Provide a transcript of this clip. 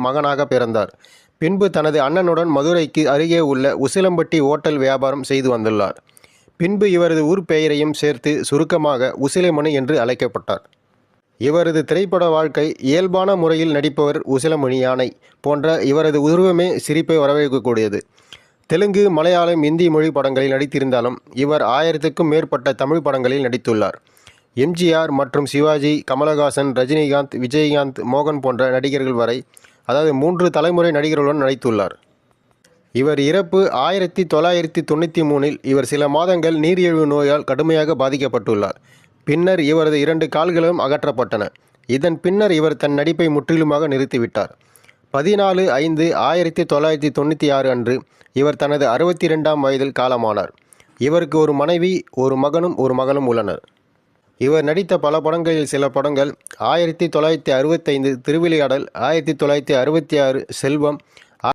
மகனாக பிறந்தார். பின்பு தனது அண்ணனுடன் மதுரைக்கு அருகே உள்ள உசிலம்பட்டி ஓட்டல் வியாபாரம் செய்து வந்துள்ளார். பின்பு இவரது ஊர் பெயரையும் சேர்த்து சுருக்கமாக உசிலமணி என்று அழைக்கப்பட்டார். இவரது திரைப்பட வாழ்க்கை இயல்பான முறையில் நடிப்பவர் உசிலமணி யானை போன்ற இவரது உருவமே சிரிப்பை வரவேற்கக்கூடியது. தெலுங்கு, மலையாளம், இந்தி மொழி படங்களில் நடித்திருந்தாலும் இவர் 1000க்கும் மேற்பட்ட தமிழ் படங்களில் நடித்துள்ளார். எம்ஜிஆர் மற்றும் சிவாஜி, கமலஹாசன், ரஜினிகாந்த், விஜயகாந்த், மோகன் போன்ற நடிகர்கள் வரை, அதாவது 3 தலைமுறை நடிகர்களுடன் நடித்துள்ளார். இவர் இறப்பு 1993இல். இவர் சில மாதங்கள் நீரிழிவு நோயால் கடுமையாக பாதிக்கப்பட்டுள்ளார். பின்னர் இவரது 2 கால்களும் அகற்றப்பட்டன. இதன் பின்னர் இவர் தன் நடிப்பை முற்றிலுமாக நிறுத்திவிட்டார். 14/5/1996 அன்று இவர் தனது 62ஆம் வயதில் காலமானார். இவருக்கு ஒரு மனைவி, ஒரு மகனும் ஒரு மகளும் உள்ளனர். இவர் நடித்த பல படங்களில் சில படங்கள் 1965 திருவிளையாடல், 1966 செல்வம்,